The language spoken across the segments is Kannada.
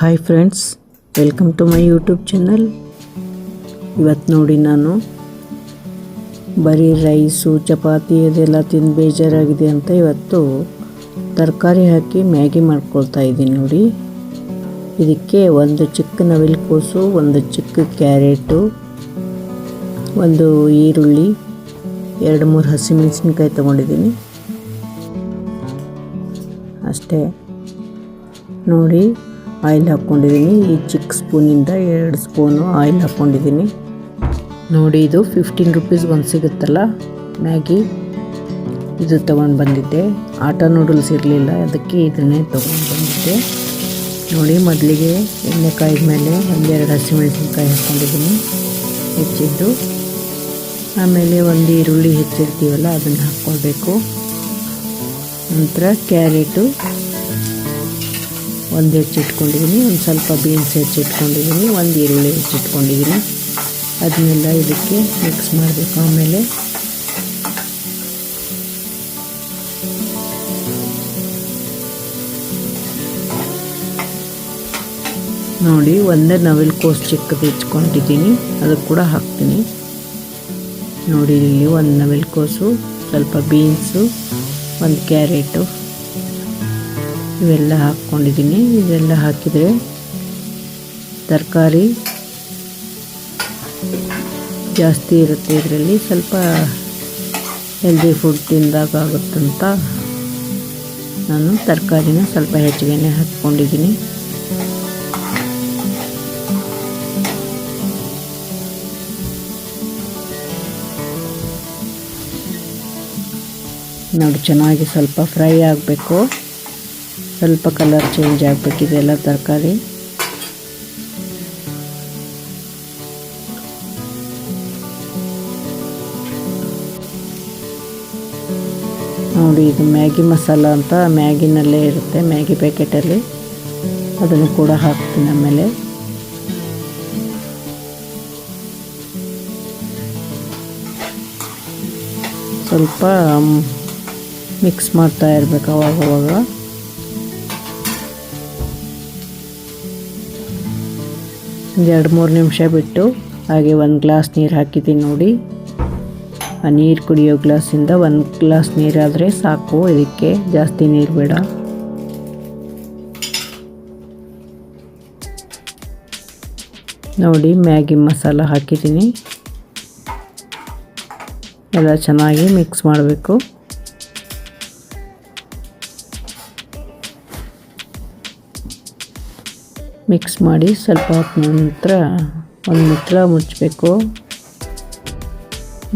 Hi friends, welcome to my YouTube channel. ಇವತ್ತು ನೋಡಿ ನಾನು ಬರೀ ರೈಸು ಚಪಾತಿ ಅದೆಲ್ಲ ತಿಂದು ಬೇಜಾರಾಗಿದೆ ಅಂತ ಇವತ್ತು ತರಕಾರಿ ಹಾಕಿ ಮ್ಯಾಗಿ ಮಾಡ್ಕೊಳ್ತಾ ಇದ್ದೀನಿ. ನೋಡಿ, ಇದಕ್ಕೆ ಒಂದು ಚಿಕ್ಕ ನವಿಲುಕೋಸು, ಒಂದು ಚಿಕ್ಕ ಕ್ಯಾರೆಟು, ಒಂದು ಈರುಳ್ಳಿ, 2-3 ಹಸಿಮೆಣಸಿನ್ಕಾಯಿ ತೊಗೊಂಡಿದ್ದೀನಿ ಅಷ್ಟೇ. ನೋಡಿ, ಆಯಿಲ್ ಹಾಕ್ಕೊಂಡಿದ್ದೀನಿ. ಈ ಚಿಕ್ಕ ಸ್ಪೂನಿಂದ 2 ಸ್ಪೂನು ಆಯಿಲ್ ಹಾಕ್ಕೊಂಡಿದ್ದೀನಿ. ನೋಡಿ, ಇದು 15 ರುಪೀಸ್ಗೆ ಒಂದು ಸಿಗುತ್ತಲ್ಲ ಮ್ಯಾಗಿ, ಇದು ತೊಗೊಂಡು ಬಂದಿದ್ದೆ. ಆಟಾ ನೂಡಲ್ಸ್ ಇರಲಿಲ್ಲ, ಅದಕ್ಕೆ ಇದನ್ನೇ ತೊಗೊಂಡು ಬಂದಿದ್ದೆ. ನೋಡಿ, ಮೊದಲಿಗೆ ಎಣ್ಣೆ ಕಾಯ್ದ ಮೇಲೆ 1-2 ಹಸಿಮೆಣಸಿನ್ಕಾಯಿ ಹಾಕ್ಕೊಂಡಿದ್ದೀನಿ ಹೆಚ್ಚಿದ್ದು. ಆಮೇಲೆ ಒಂದು ಈರುಳ್ಳಿ ಹೆಚ್ಚಿರ್ತೀವಲ್ಲ ಅದನ್ನು ಹಾಕ್ಕೊಳ್ಬೇಕು. ನಂತರ ಕ್ಯಾರೆಟು ಒಂದು ಹೆಚ್ಚಿಟ್ಕೊಂಡಿದ್ದೀನಿ, ಒಂದು ಸ್ವಲ್ಪ ಬೀನ್ಸ್ ಹೆಚ್ಚಿಟ್ಕೊಂಡಿದ್ದೀನಿ, ಒಂದು ಈರುಳ್ಳಿ ಹೆಚ್ಚಿಟ್ಕೊಂಡಿದ್ದೀನಿ. ಅದನ್ನೆಲ್ಲ ಇದಕ್ಕೆ ಮಿಕ್ಸ್ ಮಾಡಬೇಕು. ಆಮೇಲೆ ನೋಡಿ, ಒಂದೇ ನವಿಲುಕೋಸು ಚಿಕ್ಕದು ಹೆಚ್ಕೊಂಡಿದ್ದೀನಿ, ಅದು ಕೂಡ ಹಾಕ್ತೀನಿ. ನೋಡಿ, ಇಲ್ಲಿ ಒಂದು ನವಿಲುಕೋಸು, ಸ್ವಲ್ಪ ಬೀನ್ಸು, ಒಂದು ಕ್ಯಾರೆಟು ಇವೆಲ್ಲ ಹಾಕ್ಕೊಂಡಿದ್ದೀನಿ. ಇದೆಲ್ಲ ಹಾಕಿದರೆ ತರಕಾರಿ ಜಾಸ್ತಿ ಇರುತ್ತೆ, ಇದರಲ್ಲಿ ಸ್ವಲ್ಪ ಹೆಲ್ದಿ ಫುಡ್ ತಿಂದಾಗುತ್ತಂತ ನಾನು ತರಕಾರಿನ ಸ್ವಲ್ಪ ಹೆಚ್ಚಿಗೆ ಹಾಕ್ಕೊಂಡಿದ್ದೀನಿ. ನೋಡಿ, ಚೆನ್ನಾಗಿ ಸ್ವಲ್ಪ ಫ್ರೈ ಆಗಬೇಕು, ಸ್ವಲ್ಪ ಕಲರ್ ಚೇಂಜ್ ಆಗಬೇಕಿದೆಲ್ಲ ತರಕಾರಿ. ನೋಡಿ, ಇದು ಮ್ಯಾಗಿ ಮಸಾಲ ಅಂತ ಮ್ಯಾಗಿನಲ್ಲೇ ಇರುತ್ತೆ, ಮ್ಯಾಗಿ ಪ್ಯಾಕೆಟಲ್ಲಿ, ಅದನ್ನು ಕೂಡ ಹಾಕ್ತೀನಿ. ಆಮೇಲೆ ಸ್ವಲ್ಪ ಮಿಕ್ಸ್ ಮಾಡ್ತಾ ಇರಬೇಕು ಅವಾಗವಾಗ. ಒಂದು 2-3 ನಿಮಿಷ ಬಿಟ್ಟು ಹಾಗೆ 1 ಗ್ಲಾಸ್ ನೀರು ಹಾಕಿದ್ದೀನಿ. ನೋಡಿ, ಆ ನೀರು ಕುಡಿಯೋ ಗ್ಲಾಸಿಂದ 1 ಗ್ಲಾಸ್ ನೀರಾದರೆ ಸಾಕು, ಇದಕ್ಕೆ ಜಾಸ್ತಿ ನೀರು ಬೇಡ. ನೋಡಿ, ಮ್ಯಾಗಿ ಮಸಾಲ ಹಾಕಿದ್ದೀನಿ, ಎಲ್ಲ ಚೆನ್ನಾಗಿ ಮಿಕ್ಸ್ ಮಾಡಬೇಕು. ಮಿಕ್ಸ್ ಮಾಡಿ ಸ್ವಲ್ಪ ಹೊತ್ತು ನಂತರ ಒಂದು ಮುಚ್ಚಳ ಮುಚ್ಚಬೇಕು.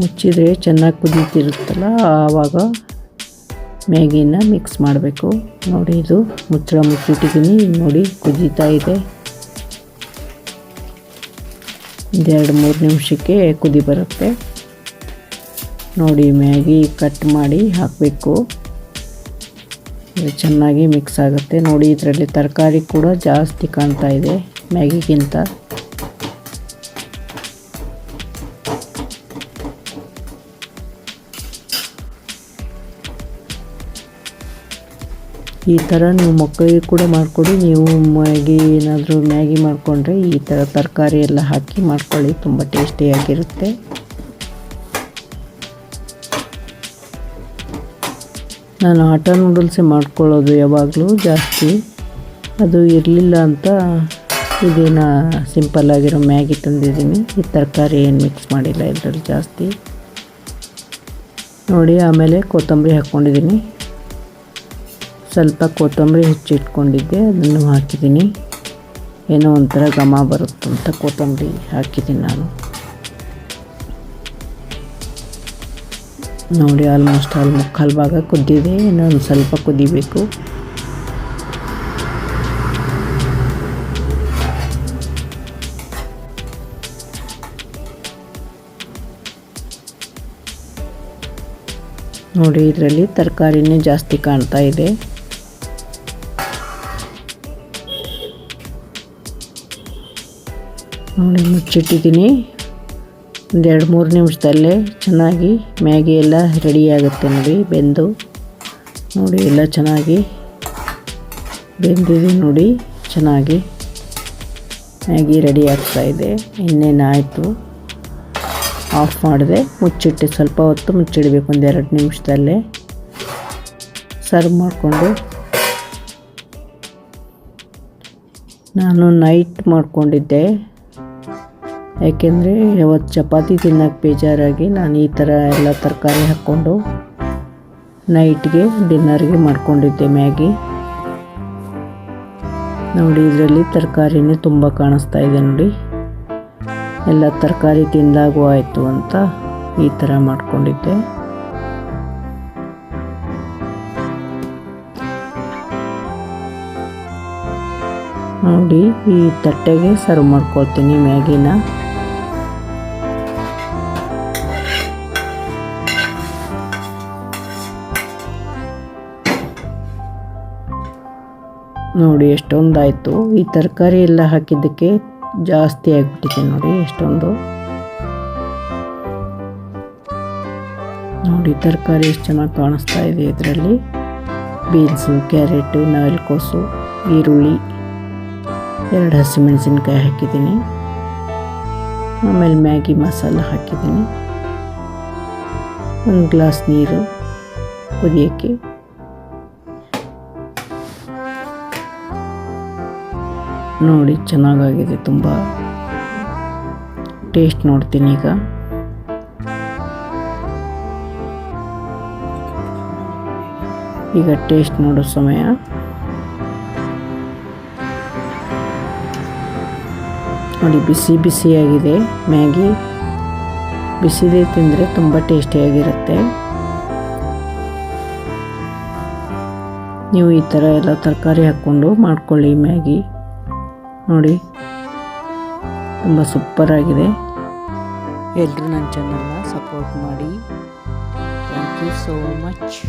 ಮುಚ್ಚಿದರೆ ಚೆನ್ನಾಗಿ ಕುದೀತಿರುತ್ತಲ್ಲ, ಆವಾಗ ಮ್ಯಾಗಿನ ಮಿಕ್ಸ್ ಮಾಡಬೇಕು. ನೋಡಿ, ಇದು ಮುಚ್ಚಳ ಮುಚ್ಚಿಟ್ಟಿದ್ದೀನಿ. ನೋಡಿ, ಕುದೀತಾ ಇದೆ. 2-3 ನಿಮಿಷಕ್ಕೆ ಕುದಿ ಬರುತ್ತೆ. ನೋಡಿ, ಮ್ಯಾಗಿ ಕಟ್ ಮಾಡಿ ಹಾಕಬೇಕು, ಇದು ಚೆನ್ನಾಗಿ ಮಿಕ್ಸ್ ಆಗುತ್ತೆ. ನೋಡಿ, ಇದರಲ್ಲಿ ತರಕಾರಿ ಕೂಡ ಜಾಸ್ತಿ ಕಾಣ್ತಾ ಇದೆ ಮ್ಯಾಗಿಗಿಂತ. ಈ ಥರ ನೀವು ಮಕ್ಕಳಿಗೆ ಕೂಡ ಮಾಡಿಕೊಡಿ. ನೀವು ಏನಾದರೂ ಮ್ಯಾಗಿ ಮಾಡಿಕೊಂಡ್ರೆ ಈ ಥರ ತರಕಾರಿ ಎಲ್ಲ ಹಾಕಿ ಮಾಡ್ಕೊಳ್ಳಿ, ತುಂಬ ಟೇಸ್ಟಿಯಾಗಿರುತ್ತೆ. ನಾನು ಆಟಾ ನೂಡಲ್ಸೇ ಮಾಡ್ಕೊಳ್ಳೋದು ಯಾವಾಗಲೂ ಜಾಸ್ತಿ, ಅದು ಇರಲಿಲ್ಲ ಅಂತ ಇದೇನ ಸಿಂಪಲ್ಲಾಗಿರೋ ಮ್ಯಾಗಿ ತಂದಿದ್ದೀನಿ. ಈ ತರಕಾರಿ ಏನು ಮಿಕ್ಸ್ ಮಾಡಿಲ್ಲ ಇದರಲ್ಲಿ ಜಾಸ್ತಿ. ನೋಡಿ, ಆಮೇಲೆ ಕೊತ್ತಂಬರಿ ಹಾಕ್ಕೊಂಡಿದ್ದೀನಿ, ಸ್ವಲ್ಪ ಕೊತ್ತಂಬರಿ ಹೆಚ್ಚಿಟ್ಕೊಂಡಿದ್ದೆ ಅದನ್ನು ಹಾಕಿದ್ದೀನಿ. ಏನೋ ಒಂಥರ ಘಮ ಬರುತ್ತಂತ ಕೊತ್ತಂಬರಿ ಹಾಕಿದ್ದೀನಿ ನಾನು. ನೋಡಿ, ಆಲ್ಮೋಸ್ಟ್ ಮುಕ್ಕಾಲು ಭಾಗ ಕುದ್ದಿದೆ, ಇನ್ನೊಂದು ಸ್ವಲ್ಪ ಕುದಿಬೇಕು. ನೋಡಿ, ಇದರಲ್ಲಿ ತರಕಾರಿನೇ ಜಾಸ್ತಿ ಕಾಣ್ತಾ ಇದೆ. ನೋಡಿ, ಮುಚ್ಚಿಟ್ಟಿದ್ದೀನಿ. ಒಂದು 2-3 ನಿಮಿಷದಲ್ಲೇ ಚೆನ್ನಾಗಿ ಮ್ಯಾಗಿ ಎಲ್ಲ ರೆಡಿ ಆಗುತ್ತೆ. ನೋಡಿ, ಬೆಂದು ನೋಡಿ ಎಲ್ಲ ಚೆನ್ನಾಗಿ ಬೆಂದಿದೆ ನೋಡಿ ಚೆನ್ನಾಗಿ. ಮ್ಯಾಗಿ ರೆಡಿ ಆಗ್ತಾಯಿದೆ. ಇನ್ನೇನು ಆಯಿತು, ಆಫ್ ಮಾಡಿದೆ, ಮುಚ್ಚಿಟ್ಟು ಸ್ವಲ್ಪ ಹೊತ್ತು ಮುಚ್ಚಿಡಬೇಕು, 1-2 ನಿಮಿಷದಲ್ಲೇ ಸರ್ವ್ ಮಾಡಿಕೊಂಡು. ನಾನು ನೈಟ್ ಮಾಡ್ಕೊಂಡಿದ್ದೆ, ಯಾಕೆಂದರೆ ಯಾವತ್ತು ಚಪಾತಿ ತಿನ್ನೋಕ್ಕೆ ಬೇಜಾರಾಗಿ ನಾನು ಈ ಥರ ಎಲ್ಲ ತರಕಾರಿ ಹಾಕ್ಕೊಂಡು ನೈಟ್ಗೆ ಡಿನ್ನರ್ಗೆ ಮಾಡ್ಕೊಂಡಿದ್ದೆ ಮ್ಯಾಗಿ. ನೋಡಿ, ಇದರಲ್ಲಿ ತರಕಾರಿನೇ ತುಂಬ ಕಾಣಿಸ್ತಾ ಇದೆ ನೋಡಿ. ಎಲ್ಲ ತರಕಾರಿ ತಿಂದಾಗೂ ಆಯಿತು ಅಂತ ಈ ಥರ ಮಾಡ್ಕೊಂಡಿದ್ದೆ. ನೋಡಿ, ಈ ತಟ್ಟೆಗೆ ಸರ್ವ್ ಮಾಡ್ಕೊಳ್ತೀನಿ ಮ್ಯಾಗಿನ. ನೋಡಿ ಎಷ್ಟೊಂದಾಯಿತು. ಈ ತರಕಾರಿ ಎಲ್ಲ ಹಾಕಿದ್ದಕ್ಕೆ ಜಾಸ್ತಿ ಆಗಿಬಿಟ್ಟಿದೆ ನೋಡಿ ಎಷ್ಟೊಂದು. ನೋಡಿ ತರಕಾರಿ ಎಷ್ಟು ಚೆನ್ನಾಗಿ ಕಾಣಿಸ್ತಾ ಇದೆ. ಇದರಲ್ಲಿ ಬೀನ್ಸು, ಕ್ಯಾರೆಟು, ನವಿಲುಕೋಸು, ಈರುಳ್ಳಿ, 2 ಹಸಿಮೆಣಸಿನ್ಕಾಯಿ ಹಾಕಿದ್ದೀನಿ. ಆಮೇಲೆ ಮ್ಯಾಗಿ ಮಸಾಲ ಹಾಕಿದ್ದೀನಿ. 1 ಗ್ಲಾಸ್ ನೀರು ಕುದಿಯೋಕ್ಕೆ. ನೋಡಿ ಚೆನ್ನಾಗಾಗಿದೆ, ತುಂಬ ಟೇಸ್ಟ್ ನೋಡ್ತೀನಿ ಈಗ. ಈಗ ಟೇಸ್ಟ್ ನೋಡೋ ಸಮಯ. ನೋಡಿ ಬಿಸಿ ಬಿಸಿಯಾಗಿದೆ ಮ್ಯಾಗಿ. ಬಿಸಿದೇ ತಿಂದರೆ ತುಂಬ ಟೇಸ್ಟಿಯಾಗಿರುತ್ತೆ. ನೀವು ಈ ಥರ ಎಲ್ಲ ತರಕಾರಿ ಹಾಕ್ಕೊಂಡು ಮಾಡ್ಕೊಳ್ಳಿ ಮ್ಯಾಗಿ. ನೋಡಿ ತುಂಬ ಸೂಪರಾಗಿದೆ. ಎಲ್ಲರೂ ನನ್ನ ಚಾನಲ್ನ ಸಪೋರ್ಟ್ ಮಾಡಿ. Thank you so much.